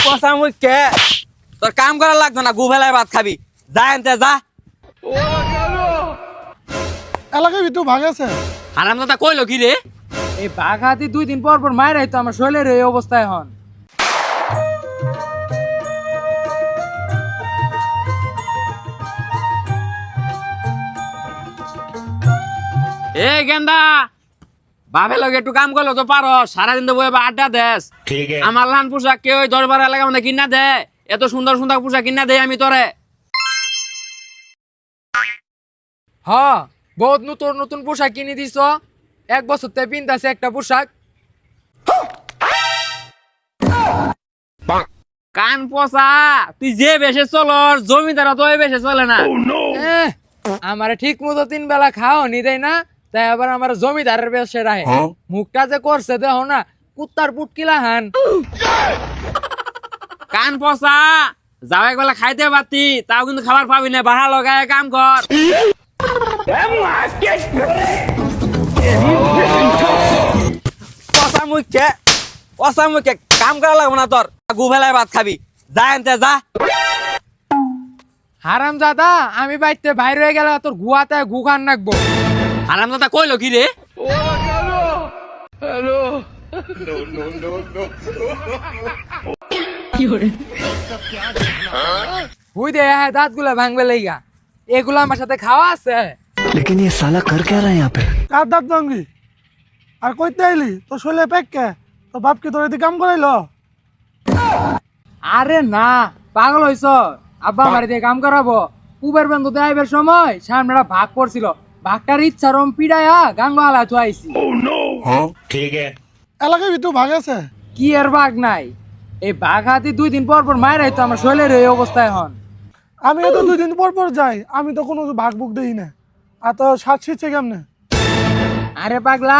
পচা মুখে তোর কাম করা লাগবে না, গু ফেলায় ভাত খাবি, যা এনতে যা। এলাকায় ভিতর ভাগ আছে। হারামজাদা কইলো কি রে? এই বাঘ হাতি 2 দিন পর পর মাইরাই তো আমার শরীরের এই অবস্থায় হন। এ গেন্দা বাপের লগে একটু কাম করলো তো পারো, সারাদিন তো বই আড্ডা দেশ। আমার লান পোশাক কেউ দরবার এলাকা মধ্যে কিনা দে, এত সুন্দর সুন্দর পোশাক কিনা দেয় আমি তোরে। হ্যাঁ, বহুত নতুন নতুন পোশাক কিনে দিছ, 1 বছর তে পিনতাছে একটা পোশাক। কান পচা, তুই যে বেশে চলস জমিদারা তো ওই বেশে চলে না। আমারে ঠিক মতো 3 বেলা খাও নি দেয় না, তাই আবার আমার জমিদারের বেশে রাহে। মুখটা যে করছে দেখো না, কুত্তার পুটকিলা হান। কান পচা, যাও একবেলা খাইতে পারতি, তাও কিন্তু খাবার পাবি না, বাহা লগায় কাম কর। পচা মুখে পচা মুখে কাম করা লাগবে না তোর, গু ফেলায় ভাত খাবি, যা এনতে যা। হারাম দাদা, আমি বাইতে বাইরে হয়ে গেলে তোর গুয়াতে গু খান নাকবো। হারামজাদা কইলো কি রে? হুই দে দাঁত গুলা ভাঙবে লাইগা, এগুলো আমার সাথে খাওয়া আছে। लेकिन ये साला कर क्या रहा है यहाँ पे? কার দাঁত ভাঙবি? আর কইতে আইলি তোর শরীরে পেককে, তোর বাপ কি তোর এদিকে কাম করাইলো? আরে না, পাগল হইছ? আব্বা আমার দিয়ে কাম করাবো। কুবের বন্ধু আইবার সময় সামনে একটা ভাগ পড়ছিল, ভাগটার ইচ্ছারম পিড়াইয়া গাঙ্গ হালায় থুয়াইছি। এলাকায় ভিতর ভাগ আছে। কি আর ভাগ নাই, এই বাঘ হাতি 2 দিন পর পর মাইরাই তো আমার শরীরের এই অবস্থায় হন। আমি তো 2 দিন পর পর যাই, আমি তো কোনো ভাগ বুক দেই না। আর তো সাত ছিটছে কেমনে? আরে পাগলা,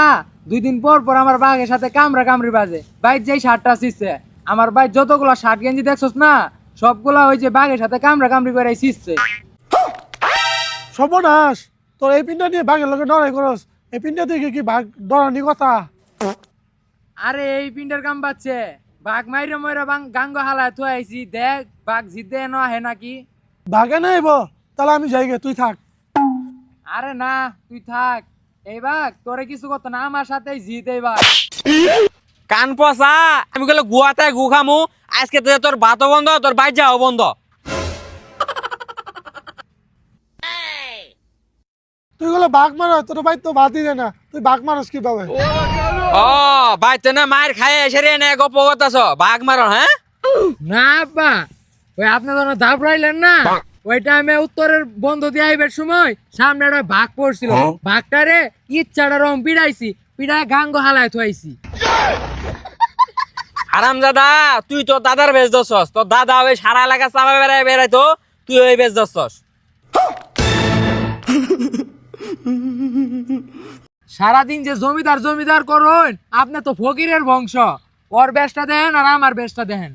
2 দিন পর পর আমার বাঘের সাথে কামড়া কামড়ি বাজে। বাইর যেই শার্টটা ছিচ্ছে, আমার ভাই যতগুলা শার্ট গেঞ্জি দেখছস না, সবগুলা ওই যে বাঘের সাথে কামড়া কামড়ি করে ছিচ্ছে। সর্বনাশ, তোর এই পিনটা নিয়ে ভাগের লোকে ডরাই করস, এই পিনটা থেকে কি ভাগ ডরানি কথা? আরে এই পিন্ডার কাম বাচ্ছে, বাঘ মাইরে ময়রা গাঙ্গ হালায় থুয়াইছি, দেখ বাঘ জিদ্দে ন আহে নাকি। ভাগে নাইব, তাহলে আমি যাই গে, তুই থাক। আরে না, তুই থাক। এই বাঘ তোরে কিছু করতো না, আমার সাথেই জিত। এই বাঘ কান পচা, আমি গেলে গুয়াতে গু খামু, আজকে তো তোর ভাতও বন্ধ, তোর বাইর যাও বন্ধ। তুই গুলো বাঘ মার, তোর ভাই তো ভাতই দেয় না, তুই বাঘ মারস কিভাবে? ও বাইতে না মায়ের খায় এসে রে না গপ করতেছ, বাঘ মারো? হ্যাঁ না আব্বা, ওই আপনি যখন দাবড়াইলেন না, ওই টাইমে উত্তরের বন্ধ দিয়ে আইবার সময় সামনে একটা বাঘ পড়ছিল, বাঘটারে ইচ্ছাটা রং পিড়াইছি, পিড়ায় গাঙ্গ হালায় থুয়াইছি। হারামজাদা, তুই তো দাদার বেচ দছস, তোর দাদা ওই সারা এলাকা চাপা বেড়াইতো, তুই ওই বেচ দছস। সারাদিন যে জমিদার জমিদার করুন, আপনি তো ফকিরের বংশ। ওর বেশটা দেন আর আমার বেশটা দেন।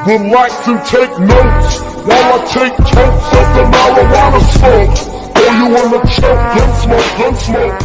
Would like to take notes while I take totes of the marijuana smoke. Oh, you wanna choke, gun smoke, gun smoke.